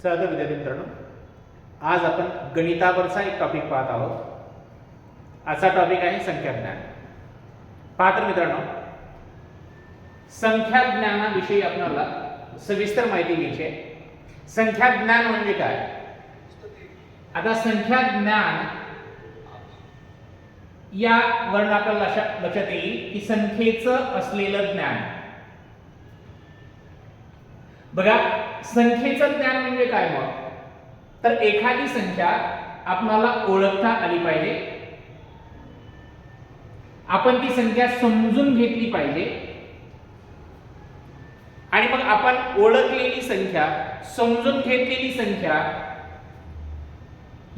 सहर्ष विद्यार्थी मित्रांनो, आज आपण गणितावरचा एक टॉपिक पाहत आहोत. आजचा टॉपिक आहे संख्याज्ञान. पहा तर मित्रांनो, संख्याज्ञानाविषयी आपल्याला सविस्तर माहिती घ्यायची आहे. संख्याज्ञान म्हणजे काय? आता संख्याज्ञान या वरून आपल्याला लक्षात येईल की संख्येचं असलेलं ज्ञान. बघा, संख्येचं ज्ञान म्हणजे काय? मग तर एखादी संख्या आपल्याला ओळखता आली पाहिजे, आपण ती संख्या समजून घेतली पाहिजे आणि मग आपण ओळखलेली संख्या, समजून घेतलेली संख्या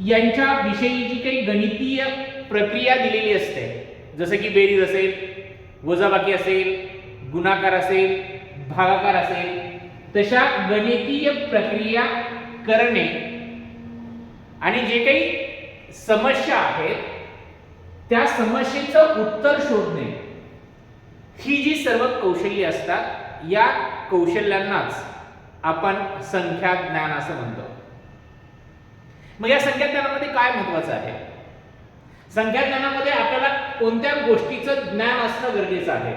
यांच्या विषयी जी काही गणितीय प्रक्रिया दिलेली असते, जसे की बेरीज असेल, वजाबाकी असेल, गुणाकार असेल, भागाकार असेल, तशा गणितीय प्रक्रिया करणे आणि जे काही समस्या आहेत त्या समस्येचं उत्तर शोधणे, ही जी सर्व कौशल्ये असतात, या कौशल्यांनाच आपण संख्याज्ञान असं म्हणतो. मग या संख्याज्ञानामध्ये काय महत्त्वाचं आहे? संख्याज्ञानामध्ये आपल्याला कोणत्या गोष्टीचं ज्ञान असणं गरजेचं आहे,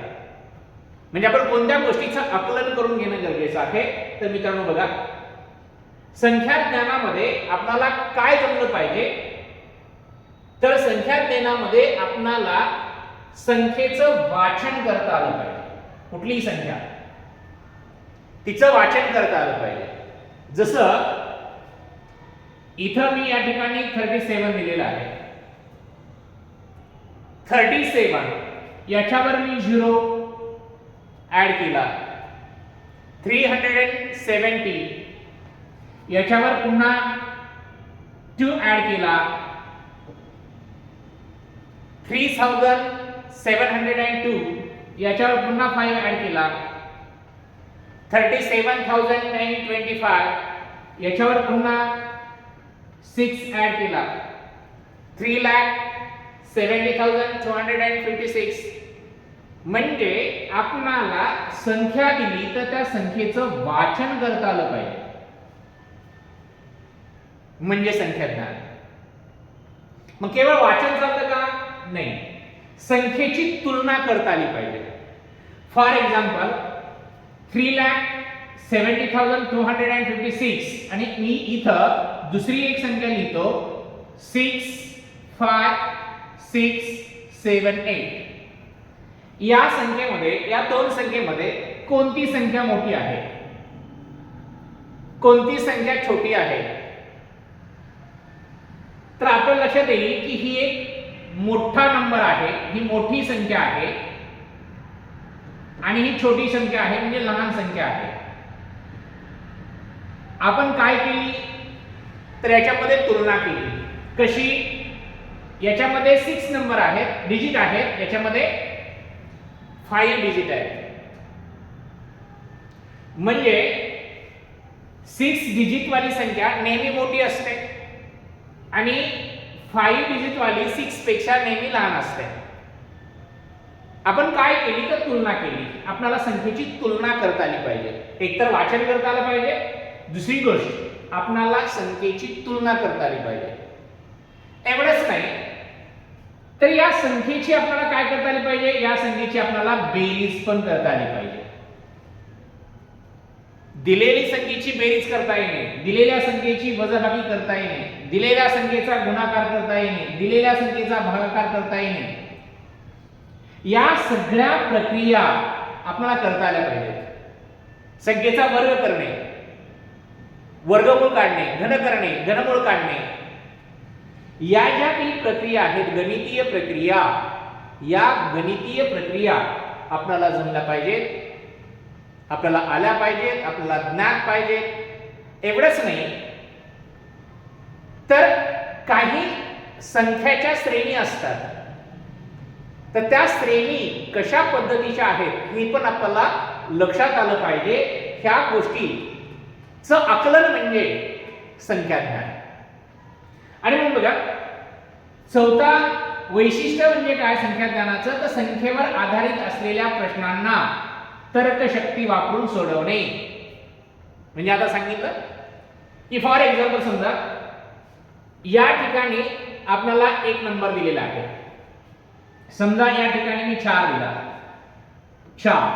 म्हणजे आपण कोणत्या गोष्टीचं आकलन करून घेणं गरजेचं आहे. तर मित्रांनो बघा, संख्याज्ञानामध्ये आपल्याला काय जमलं पाहिजे? तर संख्याज्ञानामध्ये आपल्याला संख्येचं वाचन करता आलं पाहिजे. कुठलीही संख्या तिचं वाचन करता आलं पाहिजे. जसं इथं मी या ठिकाणी 37 दिलेलं आहे. 37 याच्यावर मी 0 ऍड केला. 370 याच्यावर पुन्हा 2 ऍड केला. 3702 याच्यावर पुन्हा 5 ऍड केला. 37,925 याच्यावर पुन्हा 6 ऍड केला. 3,70,256. म्हणजे आपणाला संख्या दिली तर त्या संख्येचं वाचन करता आलं पाहिजे, म्हणजे संख्याज्ञान. मग केवळ वाचन चालतं का? नाही, संख्येची तुलना करता आली पाहिजे. फॉर एक्झाम्पल 3,70,256 आणि मी इथं दुसरी एक संख्या लिहितो 65678. या संख्येमध्ये, या दोन संख्येमध्ये कोणती संख्या मोठी आहे, कोणती संख्या छोटी आहे? तर आपल्या लक्षात येईल की ही एक मोठा नंबर आहे, ही मोठी संख्या आहे, आणि ही छोटी संख्या आहे, म्हणजे लहान संख्या आहे. आपण काय केली? तर याच्यामध्ये तुलना केली. कशी? याच्यामध्ये 6 नंबर आहेत, डिजिट आहेत, याच्यामध्ये 5 डिजिट आहेत. म्हणजे 6 डिजिट वाली संख्या नेहमी मोठी असते आणि 5 डिजिट वाली 6 पेक्षा नेहमी लहान असते. आपण काय केली? तर तुलना केली. आपल्याला संख्येची तुलना करता आली पाहिजे. एकतर वाचन करता आलं पाहिजे, दुसरी गोष्ट आपल्याला संख्येची तुलना करता आली पाहिजे. एवढंच नाही तर या संख्येची आपल्याला काय करता आली पाहिजे? या संख्येची आपल्याला बेरीज पण करता आली पाहिजे. दिलेली संख्येची बेरीज करता येणे, दिलेल्या संख्येची वजाबाकी करता येणे, दिलेल्या संख्येचा गुणाकार करता येणे, दिलेल्या संख्येचा भागाकार करता येणे, या सगळ्या प्रक्रिया आपल्याला करता आल्या पाहिजेत. संख्येचा वर्ग करणे, वर्गमूळ काढणे, घन करणे, घनमूळ काढणे, या ज्या काही प्रक्रिया आहेत, गणितीय प्रक्रिया, या गणितीय प्रक्रिया आपल्याला जमल्या पाहिजेत, आपल्याला आल्या पाहिजेत, आपल्याला ज्ञान पाहिजे. एवढंच नाही तर काही संख्याच्या श्रेणी असतात, तर त्या श्रेणी कशा पद्धतीच्या आहेत हे पण आपल्याला लक्षात आलं पाहिजे. ह्या गोष्टीचं आकलन म्हणजे संख्याज्ञान. आणि मग बघा, चौथा वैशिष्ट्य म्हणजे काय संख्याज्ञानाचं? तर संख्येवर आधारित असलेल्या प्रश्नांना तर्कशक्ती वापरून सोडवणे. म्हणजे आता सांगितलं की फॉर एक्झाम्पल समजा या ठिकाणी आपल्याला एक नंबर दिलेला आहे, समजा या ठिकाणी मी 4 दिला, 4,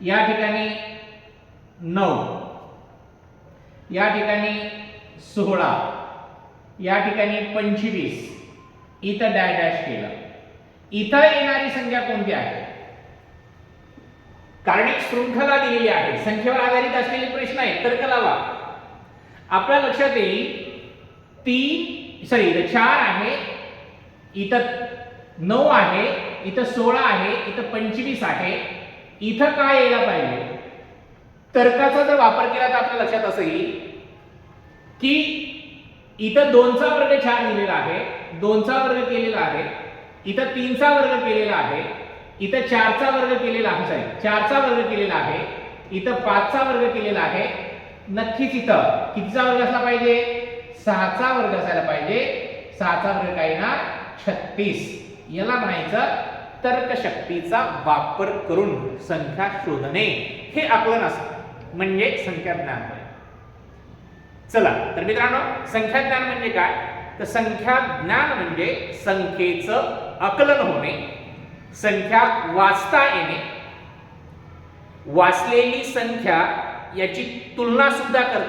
या ठिकाणी 9, या ठिकाणी 16, या ठिकाणी 25, इथं डॅश डॅश केलं. इथं येणारी संख्या कोणती आहे? कारण एक शृंखला दिलेली आहे, संख्येवर आधारित असलेले प्रश्न आहे, तर्क लावा. आपल्या लक्षात येईल 4 आहे, इथं 9 आहे, इथं 16 आहे, इथं 25 आहे, इथं काय यायला पाहिजे? तर्काचा जर वापर केला तर आपल्या लक्षात असं येईल की इथं 2चा वर्ग 4 दिलेला आहे, 2चा वर्ग केलेला आहे, इथं 3चा वर्ग केलेला आहे, इथं 4चा वर्ग केलेला आहे, 4चा वर्ग केलेला आहे, इथं 5चा वर्ग केलेला आहे. नक्कीच इथं कितीचा वर्ग असला पाहिजे? 6चा वर्ग असायला पाहिजे. 6चा वर्ग काय ना 36. याला म्हणायचं तर्कशक्तीचा वापर करून संख्या शोधणे. हे आकलन असतं, म्हणजे संख्या ज्ञान होय. चला तर मित्रांनो, संख्या ज्ञान म्हणजे काय? तर संख्या ज्ञान म्हणजे संख्येचं आकलन होणे, संख्या वाचता येणे, वाचलेली संख्या याची तुलना सुद्धा करता